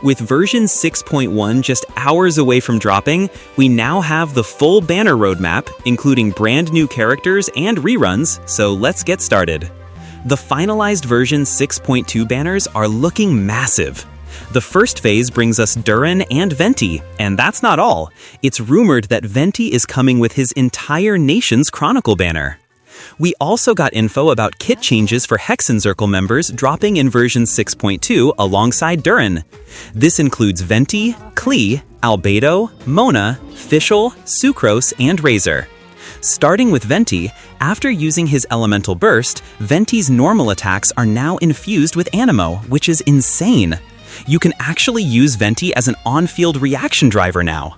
With version 6.1 just hours away from dropping, we now have the full banner roadmap, including brand new characters and reruns, so let's get started. The finalized version 6.2 banners are looking massive. The first phase brings us Durin and Venti, and that's not all. It's rumored that Venti is coming with his entire nation's Chronicle banner. We also got info about kit changes for Hexenzirkel members dropping in version 6.2 alongside Durin. This includes Venti, Klee, Albedo, Mona, Fischl, Sucrose, and Razor. Starting with Venti, after using his elemental burst, Venti's normal attacks are now infused with Animo, which is insane. You can actually use Venti as an on-field reaction driver now.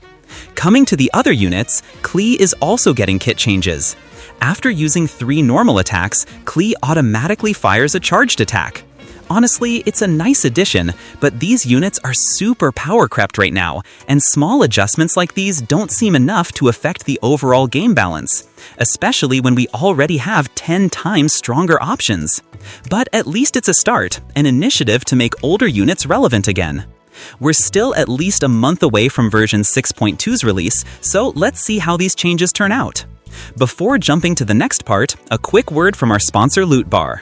Coming to the other units, Klee is also getting kit changes. After using 3 normal attacks, Klee automatically fires a charged attack. Honestly, it's a nice addition, but these units are super power-crept right now, and small adjustments like these don't seem enough to affect the overall game balance, especially when we already have 10 times stronger options. But at least it's a start, an initiative to make older units relevant again. We're still at least a month away from version 6.2's release, so let's see how these changes turn out. Before jumping to the next part, a quick word from our sponsor LootBar.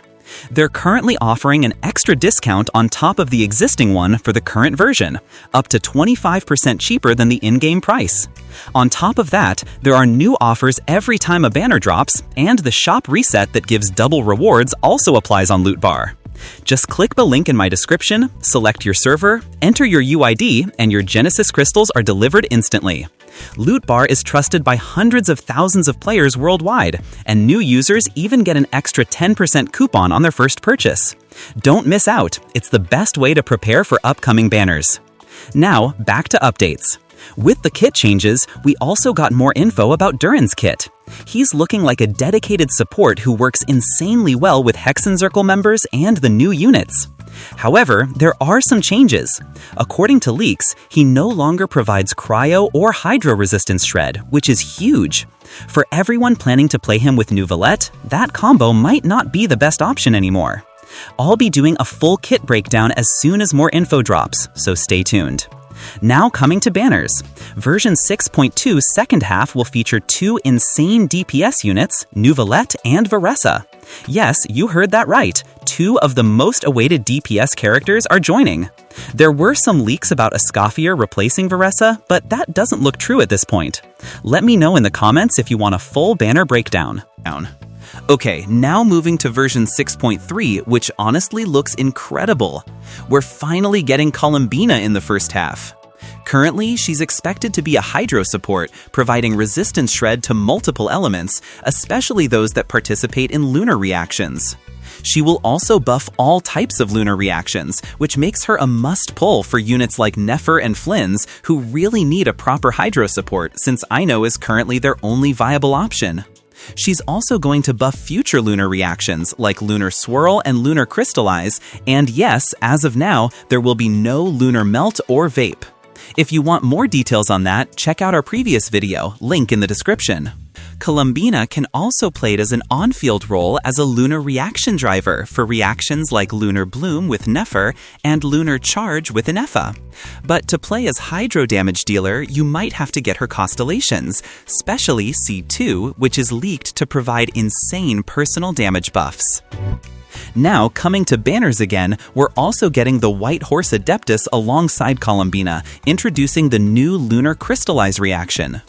They're currently offering an extra discount on top of the existing one for the current version, up to 25% cheaper than the in-game price. On top of that, there are new offers every time a banner drops, and the shop reset that gives double rewards also applies on LootBar. Just click the link in my description, select your server, enter your UID, and your Genesis crystals are delivered instantly. LootBar is trusted by hundreds of thousands of players worldwide, and new users even get an extra 10% coupon on their first purchase. Don't miss out, it's the best way to prepare for upcoming banners. Now, back to updates. With the kit changes, we also got more info about Durin's kit. He's looking like a dedicated support who works insanely well with Hexenzirkel members and the new units. However, there are some changes. According to leaks, he no longer provides cryo or hydro resistance shred, which is huge. For everyone planning to play him with Neuvillette, that combo might not be the best option anymore. I'll be doing a full kit breakdown as soon as more info drops, so stay tuned. Now coming to banners. Version 6.2's second half will feature 2 insane DPS units, Neuvillette and Varessa. Yes, you heard that right. 2 of the most awaited DPS characters are joining. There were some leaks about Escoffier replacing Varessa, but that doesn't look true at this point. Let me know in the comments if you want a full banner breakdown. Okay, now moving to version 6.3, which honestly looks incredible. We're finally getting Columbina in the first half. Currently, she's expected to be a hydro support, providing resistance shred to multiple elements, especially those that participate in lunar reactions. She will also buff all types of lunar reactions, which makes her a must-pull for units like Nefer and Flins, who really need a proper hydro support, since Ino is currently their only viable option. She's also going to buff future lunar reactions like Lunar Swirl and Lunar Crystallize, and yes, as of now, there will be no Lunar Melt or Vape. If you want more details on that, check out our previous video, link in the description. Columbina can also play as an on-field role as a lunar reaction driver for reactions like Lunar Bloom with Nefer and Lunar Charge with Inefa. But to play as Hydro damage dealer, you might have to get her constellations, especially C2, which is leaked to provide insane personal damage buffs. Now, coming to banners again, we're also getting the White Horse Adeptus alongside Columbina, introducing the new Lunar Crystallize reaction.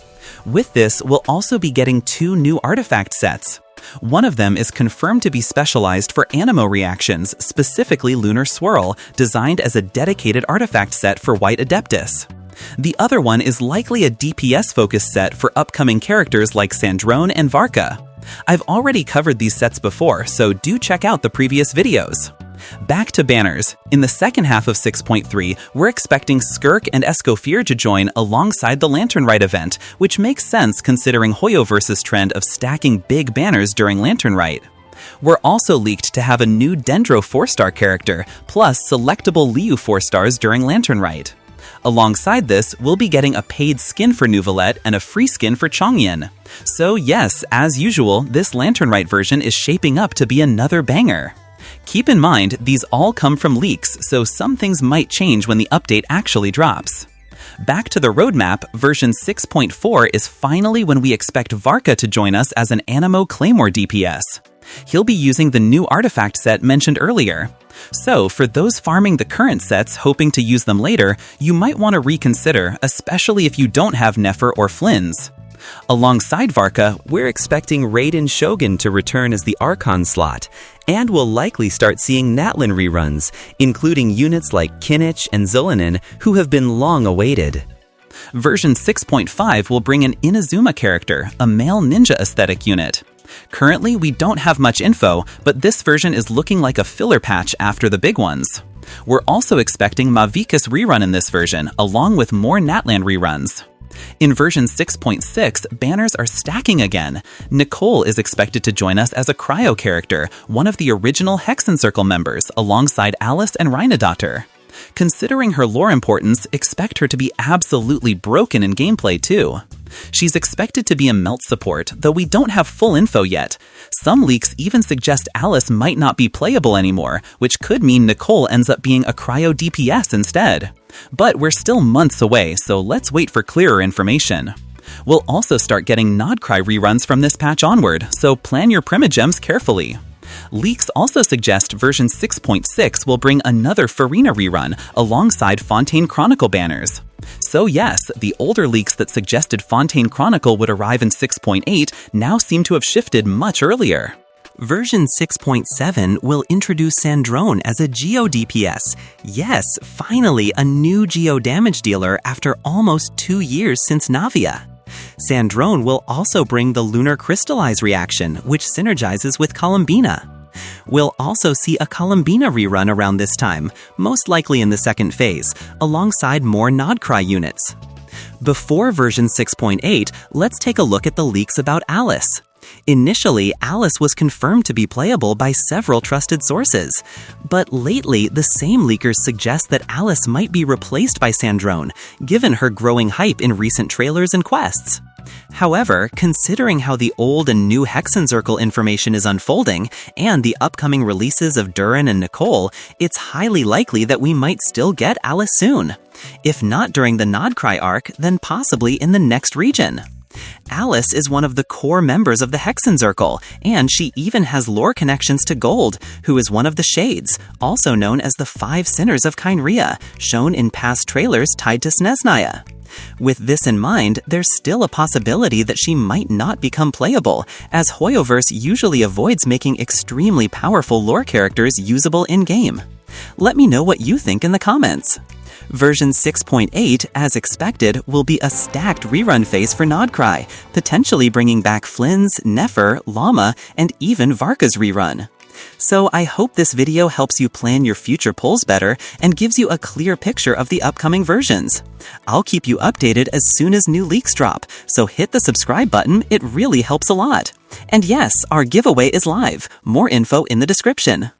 With this, we'll also be getting 2 new artifact sets. One of them is confirmed to be specialized for Animo reactions, specifically Lunar Swirl, designed as a dedicated artifact set for White Adeptus. The other one is likely a DPS-focused set for upcoming characters like Sandrone and Varka. I've already covered these sets before, so do check out the previous videos. Back to banners. In the second half of 6.3, we're expecting Skirk and Escoffier to join alongside the Lantern Rite event, which makes sense considering Hoyoverse's trend of stacking big banners during Lantern Rite. We're also leaked to have a new Dendro 4-star character, plus selectable Liu 4-stars during Lantern Rite. Alongside this, we'll be getting a paid skin for Neuvillette and a free skin for Changyan. So yes, as usual, this Lantern Rite version is shaping up to be another banger. Keep in mind, these all come from leaks, so some things might change when the update actually drops. Back to the roadmap, version 6.4 is finally when we expect Varka to join us as an Anemo Claymore DPS. He'll be using the new artifact set mentioned earlier. So, for those farming the current sets hoping to use them later, you might want to reconsider, especially if you don't have Nefer or Flins. Alongside Varka, we're expecting Raiden Shogun to return as the Archon slot, and we'll likely start seeing Natlin reruns, including units like Kinich and Zulanin, who have been long awaited. Version 6.5 will bring an Inazuma character, a male ninja aesthetic unit. Currently, we don't have much info, but this version is looking like a filler patch after the big ones. We're also expecting Mavuika's rerun in this version, along with more Natlan reruns. In version 6.6, banners are stacking again. Nicole is expected to join us as a cryo character, one of the original Hexenzirkel members, alongside Alice and Reinadottir. Considering her lore importance, expect her to be absolutely broken in gameplay too. She's expected to be a melt support, though we don't have full info yet. Some leaks even suggest Alice might not be playable anymore, which could mean Nicole ends up being a cryo DPS instead. But we're still months away, so let's wait for clearer information. We'll also start getting nod-krai reruns from this patch onward, so plan your Primogems carefully. Leaks also suggest version 6.6 will bring another Furina rerun alongside Fontaine Chronicle banners. So yes, the older leaks that suggested Fontaine Chronicle would arrive in 6.8 now seem to have shifted much earlier. Version 6.7 will introduce Sandrone as a Geo DPS. Yes, finally a new Geo damage dealer after almost 2 years since Navia. Sandrone will also bring the Lunar Crystallize reaction, which synergizes with Columbina. We'll also see a Columbina rerun around this time, most likely in the second phase, alongside more nod-krai units. Before version 6.8, let's take a look at the leaks about Alice. Initially, Alice was confirmed to be playable by several trusted sources, but lately the same leakers suggest that Alice might be replaced by Sandrone, given her growing hype in recent trailers and quests. However, considering how the old and new Hexenzirkel information is unfolding, and the upcoming releases of Durin and Nicole, it's highly likely that we might still get Alice soon. If not during the nod-krai arc, then possibly in the next region. Alice is one of the core members of the Hexenzirkel, and she even has lore connections to Gold, who is one of the Shades, also known as the 5 Sinners of Khaenri'ah, shown in past trailers tied to Snezhnaya. With this in mind, there's still a possibility that she might not become playable, as Hoyoverse usually avoids making extremely powerful lore characters usable in-game. Let me know what you think in the comments. Version 6.8, as expected, will be a stacked rerun phase for nod-krai, potentially bringing back Flins, Nefer, Llama, and even Varka's rerun. So I hope this video helps you plan your future pulls better and gives you a clear picture of the upcoming versions. I'll keep you updated as soon as new leaks drop, so hit the subscribe button, it really helps a lot. And yes, our giveaway is live. More info in the description.